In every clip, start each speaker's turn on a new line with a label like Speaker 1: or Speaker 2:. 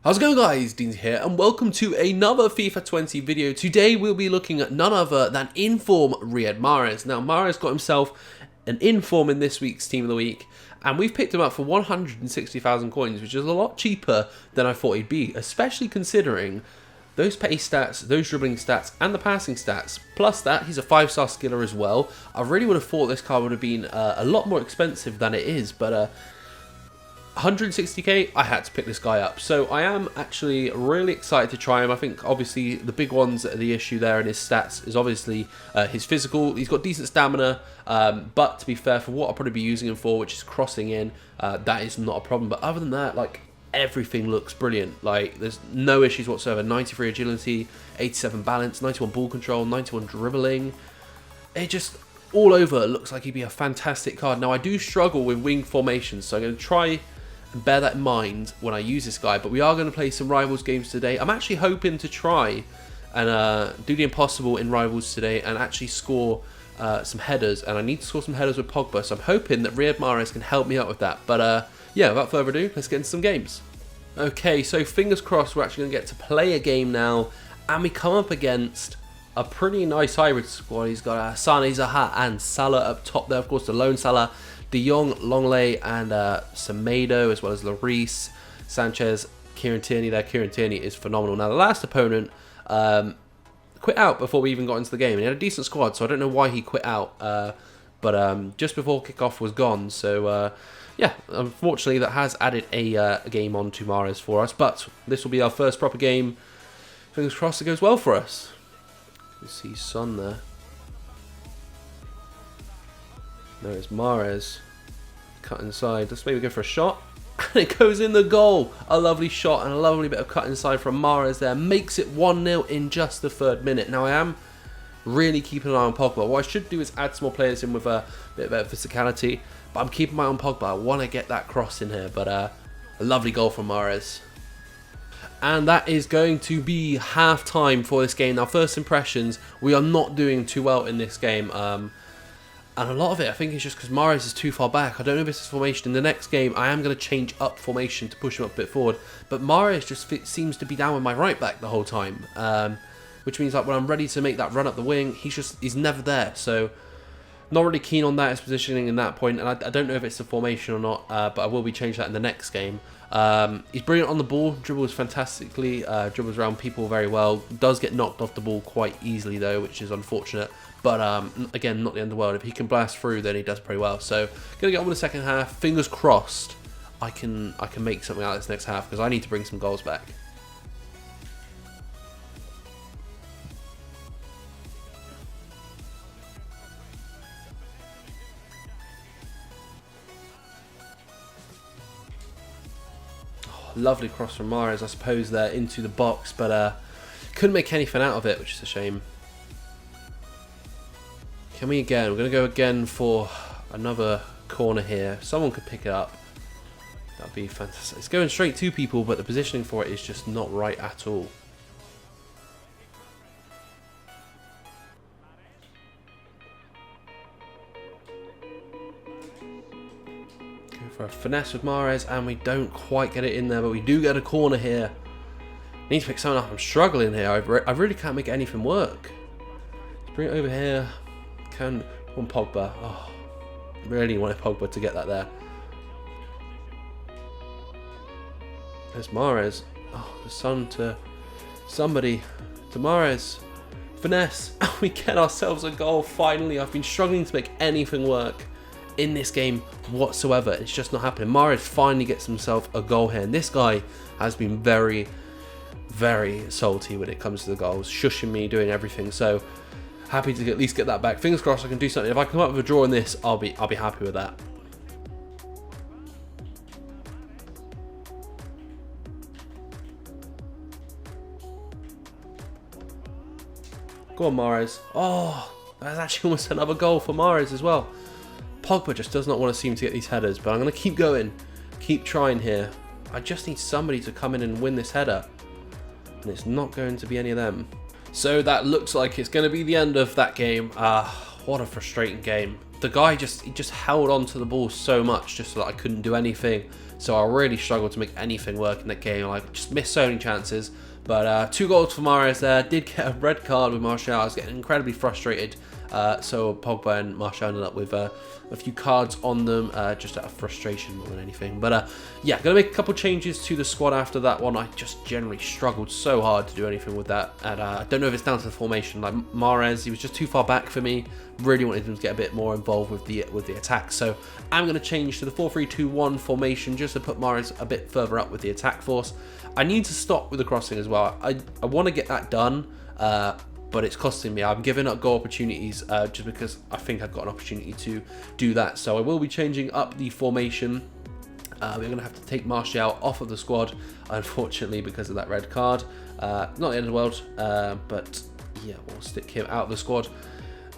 Speaker 1: How's it going, guys? Dean here and welcome to another FIFA 20 video. Today we'll be looking at none other than inform Riyad Mahrez. Now Mahrez got himself an inform in this week's Team of the Week and we've picked him up for 160,000 coins, which is a lot cheaper than I thought he'd be, especially considering those pace stats, those dribbling stats and the passing stats. Plus that, he's a 5-star skiller as well. I really would have thought this card would have been a lot more expensive than it is, but 160k, I had to pick this guy up. So I am actually really excited to try him. I think obviously the big ones that are the issue there in his stats is obviously his physical. He's got decent stamina, but to be fair, for what I'll probably be using him for, which is crossing in, that is not a problem. But other than that, like, everything looks brilliant. Like, there's no issues whatsoever. 93 agility, 87 balance, 91 ball control, 91 dribbling. It just all over looks like he'd be a fantastic card. Now I do struggle with wing formations, so I'm going to try and bear that in mind when I use this guy, but we are going to play some Rivals games today. I'm actually hoping to try and do the impossible in Rivals today and actually score some headers, and I need to score some headers with Pogba, so I'm hoping that Riyad Mahrez can help me out with that. But yeah, without further ado, let's get into some games. Okay, so fingers crossed we're actually going to get to play a game now, and we come up against a pretty nice hybrid squad. He's got Sane, Zaha and Salah up top there, of course the lone Salah, De Jong, Longley and Semedo, as well as Lloris, Sanchez, Kieran Tierney there. Kieran Tierney is phenomenal. Now the last opponent quit out before we even got into the game. He had a decent squad, so I don't know why he quit out, but just before kickoff was gone. So yeah, unfortunately that has added a game on to Mahrez for us, but this will be our first proper game. Fingers crossed it goes well for us. You see Son there. There's Mahrez. Cut inside. Let's maybe go for a shot. And it goes in the goal. A lovely shot and a lovely bit of cut inside from Mahrez there. Makes it 1-0 in just the 3rd minute. Now I am really keeping an eye on Pogba. What I should do is add some more players in with a bit of physicality. But I'm keeping my eye on Pogba. I want to get that cross in here. But a lovely goal from Mahrez. And that is going to be half time for this game. Now, first impressions, we are not doing too well in this game. And a lot of it, I think, is just because Mahrez is too far back. I don't know if this is formation. In the next game, I am going to change up formation to push him up a bit forward. But Mahrez just seems to be down with my right back the whole time. Which means, like, when I'm ready to make that run up the wing, he's never there. So, not really keen on that, his positioning in that point. And I don't know if it's a formation or not, but I will be changing that in the next game. He's brilliant on the ball, dribbles fantastically, dribbles around people very well. Does get knocked off the ball quite easily though, which is unfortunate. But again, not the end of the world. If he can blast through, then he does pretty well. So gonna get on with the second half. Fingers crossed, I can make something out of this next half because I need to bring some goals back. Lovely cross from Mahrez, I suppose, there into the box, but couldn't make anything out of it, which is a shame. Can we again? We're going to go again for another corner here. Someone could pick it up. That'd be fantastic. It's going straight to people, but the positioning for it is just not right at all. For a finesse with Mahrez, and we don't quite get it in there, but we do get a corner here. Need to pick someone up. I'm struggling here. I really can't make anything work. Let's bring it over here. Can want Pogba. Oh, really wanted Pogba to get that there. There's Mahrez. Oh, the Son to somebody. To Mahrez. Finesse. We get ourselves a goal finally. I've been struggling to make anything work in this game whatsoever. It's just not happening. Mahrez finally gets himself a goal here, and this guy has been very, very salty when it comes to the goals, shushing me, doing everything. So happy to at least get that back. Fingers crossed I can do something. If I come up with a draw in this, I'll be happy with that. Go on, Mahrez. Oh, that's actually almost another goal for Mahrez as well. Pogba just does not want to seem to get these headers, but I'm going to keep going. Keep trying here. I just need somebody to come in and win this header. And it's not going to be any of them. So that looks like it's going to be the end of that game. What a frustrating game. the guy he just held on to the ball so much just so that I couldn't do anything. So I really struggled to make anything work in that game. I just missed so many chances. But 2 goals for Mahrez there. Did get a red card with Martial. I was getting incredibly frustrated. So Pogba and Martial ended up with a few cards on them, just out of frustration more than anything. But yeah, going to make a couple changes to the squad after that one. I just generally struggled so hard to do anything with that. And I don't know if it's down to the formation. Like Mahrez, he was just too far back for me. Really wanted him to get a bit more involved with the attack. So I'm going to change to the 4-3-2-1 formation just to put Mahrez a bit further up with the attack force. I need to stop with the crossing as well. I want to get that done, but it's costing me. I'm giving up goal opportunities just because I think I've got an opportunity to do that. So I will be changing up the formation. We're going to have to take Martial off of the squad, unfortunately, because of that red card. Not the end of the world, but yeah, we'll stick him out of the squad.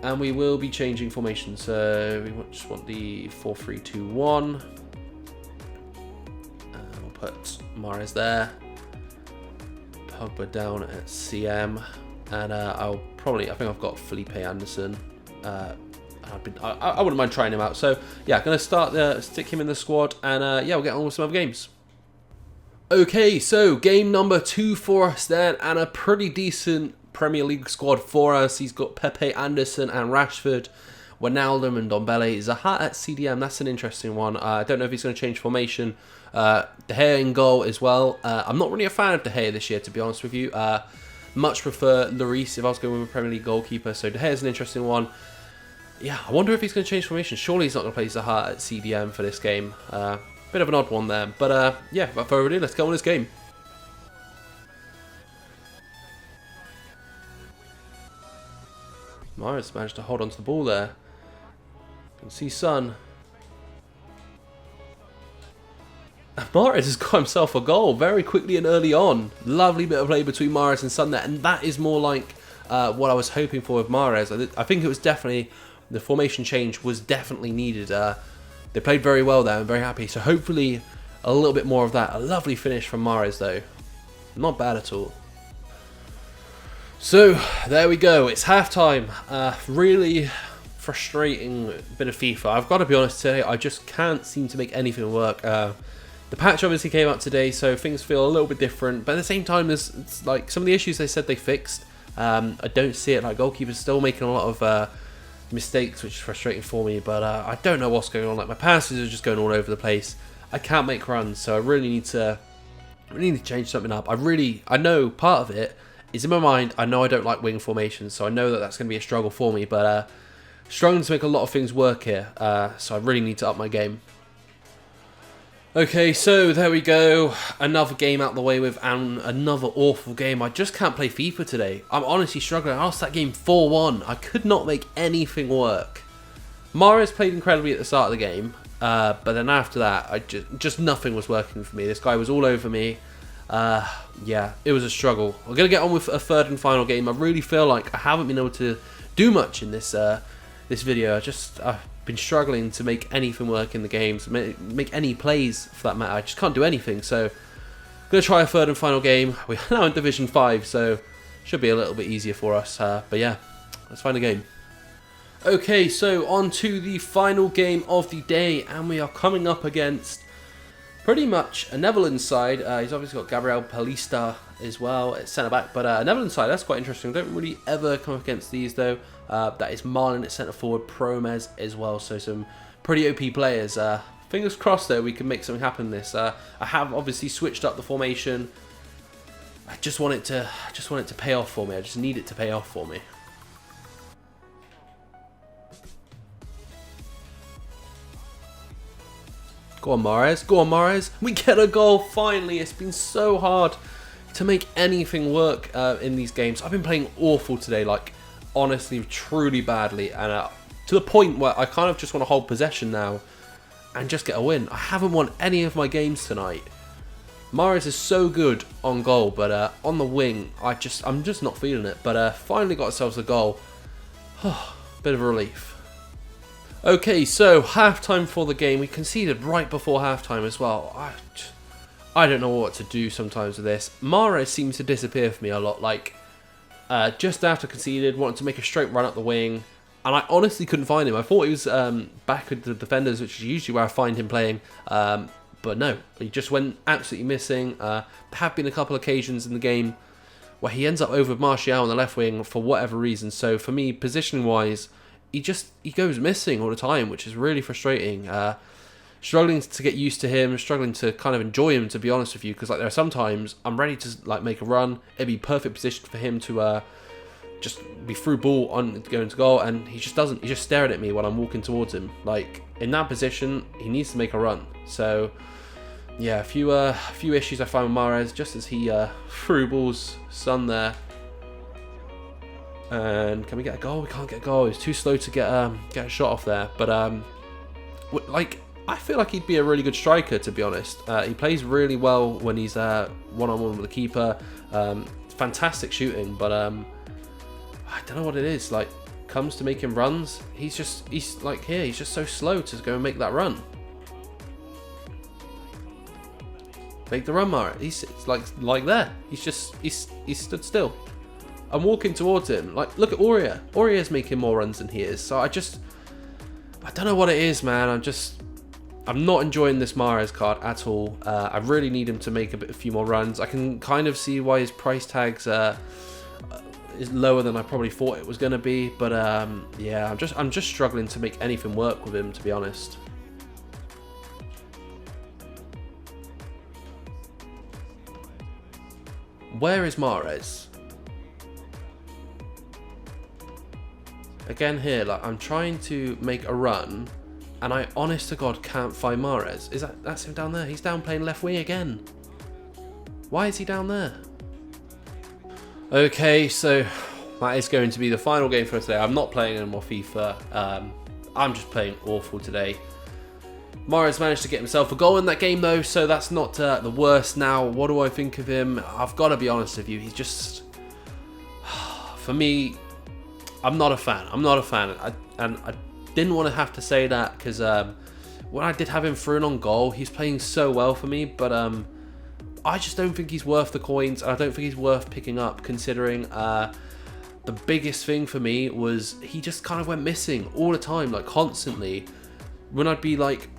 Speaker 1: And we will be changing formation. So we just want the 4-3-2-1. We'll put Mahrez there. Pogba down at CM. And I think I've got Felipe Anderson. I wouldn't mind trying him out. So yeah, going to stick him in the squad, and yeah, we'll get on with some other games. Okay, so game number 2 for us then, and a pretty decent Premier League squad for us. He's got Pepe, Anderson, and Rashford, Wijnaldum, and Ndombele. Zaha at CDM. That's an interesting one. I don't know if he's going to change formation. De Gea in goal as well. I'm not really a fan of De Gea this year, to be honest with you. Much prefer Lloris if I was going with a Premier League goalkeeper. So De Gea is an interesting one. Yeah, I wonder if he's going to change formation. Surely he's not going to play Zaha at CDM for this game. Bit of an odd one there. But yeah, without further ado, let's go on this game. Mahrez managed to hold on to the ball there. You can see Son. Mahrez has got himself a goal very quickly and early on. Lovely bit of play between Mahrez and Son there, and that is more like what I was hoping for with Mahrez. I think it was definitely, the formation change was definitely needed. They played very well there. I'm very happy. So hopefully a little bit more of that. A lovely finish from Mahrez though. Not bad at all. So there we go. It's half-time. Really frustrating bit of FIFA. I've got to be honest today, I just can't seem to make anything work. The patch obviously came out today, so things feel a little bit different. But at the same time, it's like some of the issues they said they fixed. I don't see it. Like goalkeepers still making a lot of mistakes, which is frustrating for me. But I don't know what's going on. Like my passes are just going all over the place. I can't make runs, so I really need to change something up. I know part of it is in my mind. I know I don't like wing formations, so I know that that's going to be a struggle for me. But struggling to make a lot of things work here, so I really need to up my game. Okay, so there we go. Another game out the way with, and another awful game. I just can't play FIFA today. I'm honestly struggling. I lost that game 4-1. I could not make anything work. Mahrez played incredibly at the start of the game, but then after that, I just nothing was working for me. This guy was all over me. Yeah, it was a struggle. We're going to get on with a third and final game. I really feel like I haven't been able to do much in this this video. I've been struggling to make anything work in the games, make any plays for that matter. I just can't do anything. So I'm going to try a third and final game. We're now in Division 5, so should be a little bit easier for us. But yeah, let's find a game. Okay, so on to the final game of the day, and we are coming up against pretty much a Neverland side. He's obviously got Gabriel Palista as well at centre-back, but a Neverland side, that's quite interesting. Don't really ever come up against these though. That is Marlon at centre-forward, Promes as well, so some pretty OP players. Fingers crossed though, we can make something happen in this. I have obviously switched up the formation. I just want it to pay off for me. I just need it to pay off for me. Go on, Mahrez. Go on, Mahrez. We get a goal, finally. It's been so hard to make anything work in these games. I've been playing awful today, like, honestly, truly badly. And to the point where I kind of just want to hold possession now and just get a win. I haven't won any of my games tonight. Mahrez is so good on goal, but on the wing, I'm just not feeling it. But finally got ourselves a goal. Bit of a relief. Okay, so halftime for the game. We conceded right before halftime as well. I don't know what to do sometimes with this. Mahrez seems to disappear for me a lot. Like, just after conceded, wanted to make a straight run up the wing. And I honestly couldn't find him. I thought he was back with the defenders, which is usually where I find him playing. But no, he just went absolutely missing. There have been a couple occasions in the game where he ends up over Martial on the left wing for whatever reason. So for me, positioning-wise, he goes missing all the time, which is really frustrating. Struggling to get used to him, struggling to kind of enjoy him, to be honest with you, because like there are some times I'm ready to like make a run. It'd be perfect position for him to just be through ball on going to goal, and he just doesn't. He's just staring at me when I'm walking towards him. Like in that position, he needs to make a run. So yeah, a few issues I find with Mahrez, just as he threw balls Son there. And can we get a goal? We can't get a goal. He's too slow to get a shot off there. But like I feel like he'd be a really good striker, to be honest. He plays really well when he's one-on-one with the keeper. Fantastic shooting, but I don't know what it is. Like, comes to making runs, he's like here. He's just so slow to go and make that run. Make the run, Mara. He's like there. He's stood still. I'm walking towards him. Like, look at Aurier. Aurier's making more runs than he is. So I don't know what it is, man. I'm not enjoying this Mahrez card at all. I really need him to make a few more runs. I can kind of see why his price tags is lower than I probably thought it was going to be. But yeah, I'm just struggling to make anything work with him, to be honest. Where is Mahrez? Again here, like I'm trying to make a run, and I honest to God can't find Mahrez. That's him down there? He's down playing left wing again. Why is he down there? Okay, so that is going to be the final game for today. I'm not playing any more FIFA. I'm just playing awful today. Mahrez managed to get himself a goal in that game though, so that's not the worst. Now, what do I think of him? I've got to be honest with you. He's just, for me, I'm not a fan. I'm not a fan. I didn't want to have to say that because when I did have him through and on goal, he's playing so well for me, but I just don't think he's worth the coins, and I don't think he's worth picking up, considering the biggest thing for me was he just kind of went missing all the time, like constantly. When I'd be like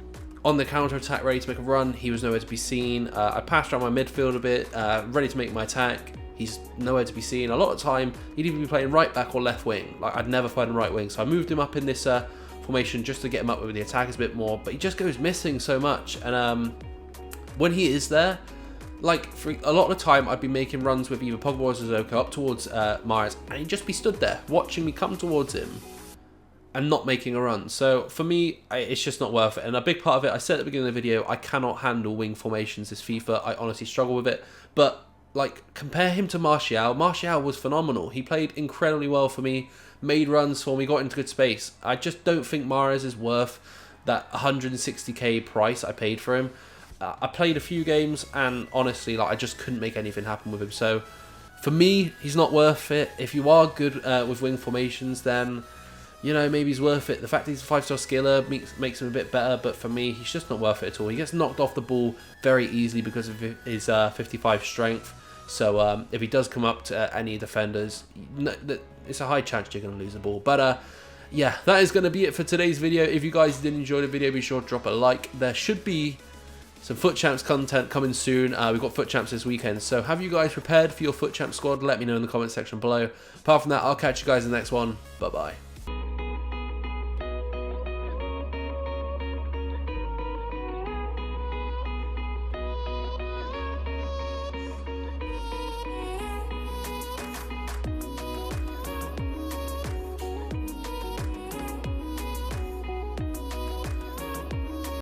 Speaker 1: on the counter attack ready to make a run, he was nowhere to be seen. I passed around my midfield a bit, ready to make my attack. He's nowhere to be seen. A lot of the time, he'd even be playing right back or left wing. Like, I'd never find him right wing. So I moved him up in this formation just to get him up with the attackers a bit more. But he just goes missing so much. And when he is there, like, for a lot of the time, I'd be making runs with either Pogba or Sissoko up towards Mahrez. And he'd just be stood there, watching me come towards him and not making a run. So for me, it's just not worth it. And a big part of it, I said at the beginning of the video, I cannot handle wing formations this FIFA. I honestly struggle with it. But like, compare him to Martial. Martial was phenomenal. He played incredibly well for me, made runs for me, got into good space. I just don't think Mahrez is worth that 160k price I paid for him. I played a few games, and honestly, like, I just couldn't make anything happen with him. So for me, he's not worth it. If you are good with wing formations, then, you know, maybe he's worth it. The fact that he's a 5-star skiller makes him a bit better, but for me, he's just not worth it at all. He gets knocked off the ball very easily because of his 55 strength. So if he does come up to any defenders, it's a high chance you're going to lose the ball. But yeah, that is going to be it for today's video. If you guys did enjoy the video, be sure to drop a like. There should be some FUT Champs content coming soon. We've got FUT Champs this weekend. So have you guys prepared for your FUT Champs squad? Let me know in the comment section below. Apart from that, I'll catch you guys in the next one. Bye-bye.